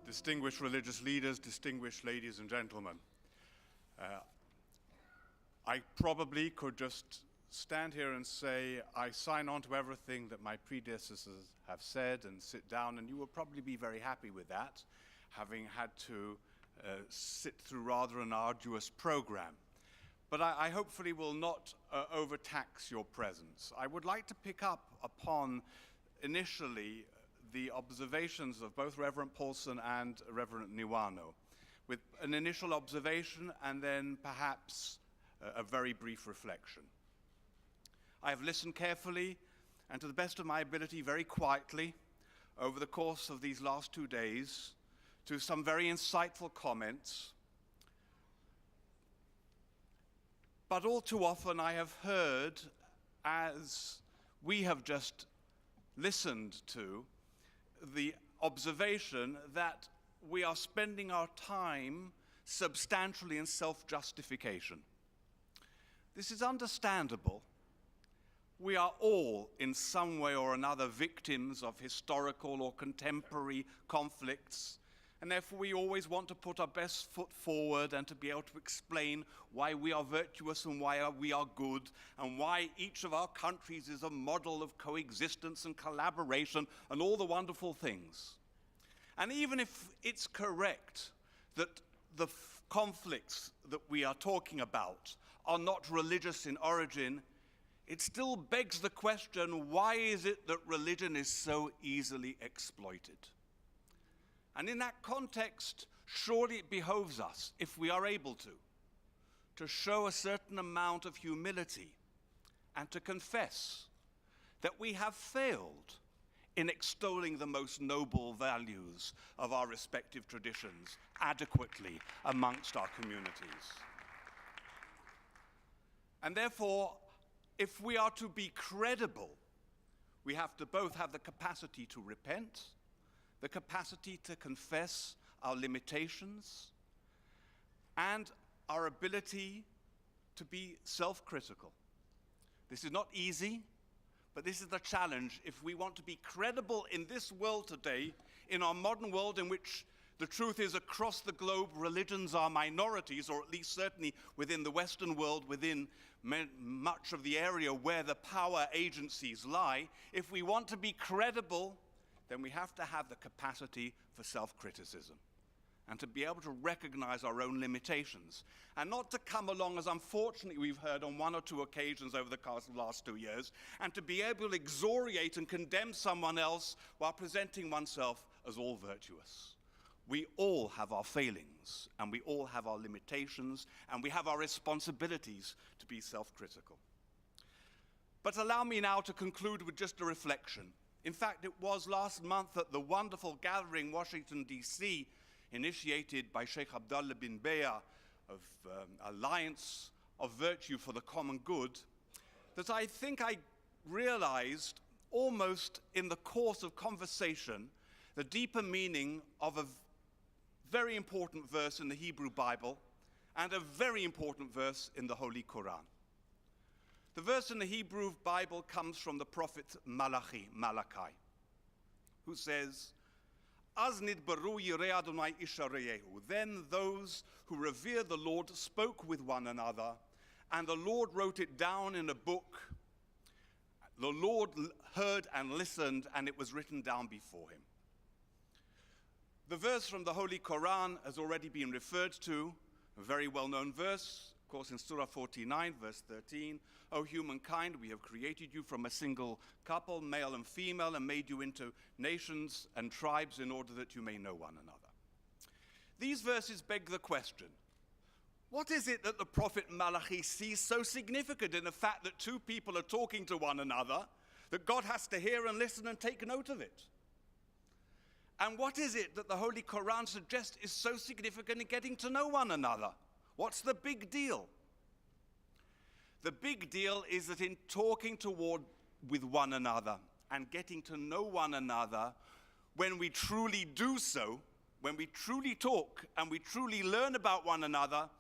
distinguished religious leaders, distinguished ladies and gentlemen. I probably could just stand here and say, I sign on to everything that my predecessors have said and sit down, and you will probably be very happy with that, having had to sit through rather an arduous program. But I hopefully will not overtax your presence. I would like to pick up upon initially the observations of both Reverend Paulson and Reverend Niwano, with an initial observation and then perhaps a very brief reflection. I have listened carefully and to the best of my ability very quietly over the course of these last 2 days to some very insightful comments. But all too often I have heard, as we have just listened to, the observation that we are spending our time substantially in self-justification. This is understandable. We are all, in some way or another, victims of historical or contemporary conflicts, and therefore we always want to put our best foot forward and to be able to explain why we are virtuous and why we are good, and why each of our countries is a model of coexistence and collaboration and all the wonderful things. And even if it's correct that the conflicts that we are talking about are not religious in origin, it still begs the question, why is it that religion is so easily exploited? And in that context, surely it behoves us, if we are able to show a certain amount of humility and to confess that we have failed in extolling the most noble values of our respective traditions adequately amongst our communities. And therefore, if we are to be credible, we have to both have the capacity to repent, the capacity to confess our limitations, and our ability to be self-critical. This is not easy, but this is the challenge if we want to be credible in this world today, in our modern world in which the truth is across the globe religions are minorities, or at least certainly within the Western world, within much of the area where the power agencies lie. If we want to be credible, then we have to have the capacity for self-criticism and to be able to recognize our own limitations, and not to come along, as unfortunately we've heard on 1 or 2 occasions over the course of the last 2 years, and to be able to excoriate and condemn someone else while presenting oneself as all virtuous. We all have our failings, and we all have our limitations, and we have our responsibilities to be self-critical. But allow me now to conclude with just a reflection. In fact, it was last month at the wonderful gathering, Washington, D.C., initiated by Sheikh Abdullah bin Baya of Alliance of Virtue for the Common Good, that I think I realized almost in the course of conversation the deeper meaning of a very important verse in the Hebrew Bible and a very important verse in the Holy Quran. The verse in the Hebrew Bible comes from the prophet Malachi, who says, "Az nidbaru yirei Adonai ishareyehu." Then those who revere the Lord spoke with one another, and the Lord wrote it down in a book. The Lord heard and listened, and it was written down before him. The verse from the Holy Quran has already been referred to, a very well-known verse, of course, in Surah 49, verse 13. "O humankind, we have created you from a single couple, male and female, and made you into nations and tribes in order that you may know one another." These verses beg the question, what is it that the prophet Malachi sees so significant in the fact that 2 people are talking to one another, that God has to hear and listen and take note of it? And what is it that the Holy Quran suggests is so significant in getting to know one another? What's the big deal? The big deal is that in talking with one another and getting to know one another, when we truly do so, when we truly talk and we truly learn about one another,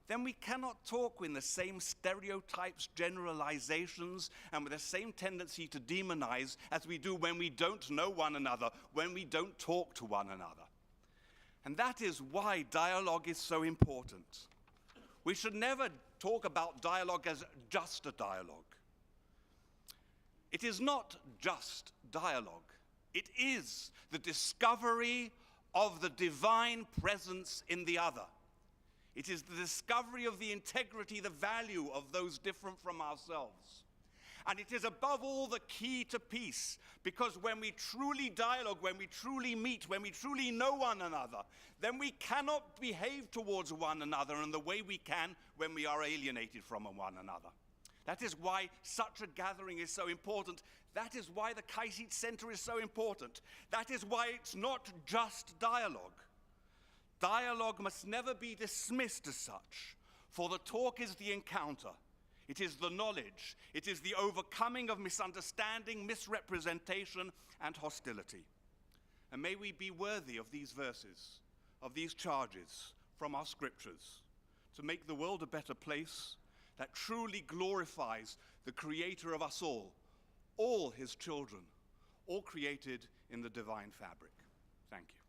then we cannot talk in the same stereotypes, generalizations, and with the same tendency to demonize as we do when we don't know one another, when we don't talk to one another. And that is why dialogue is so important. We should never talk about dialogue as just a dialogue. It is not just dialogue. It is the discovery of the divine presence in the other. It is the discovery of the integrity, the value of those different from ourselves. And it is above all the key to peace, because when we truly dialogue, when we truly meet, when we truly know one another, then we cannot behave towards one another in the way we can when we are alienated from one another. That is why such a gathering is so important. That is why the KAICIID Center is so important. That is why it's not just dialogue. Dialogue must never be dismissed as such, for the talk is the encounter. It is the knowledge. It is the overcoming of misunderstanding, misrepresentation, and hostility. And may we be worthy of these verses, of these charges from our scriptures, to make the world a better place that truly glorifies the Creator of us all his children, all created in the divine fabric. Thank you.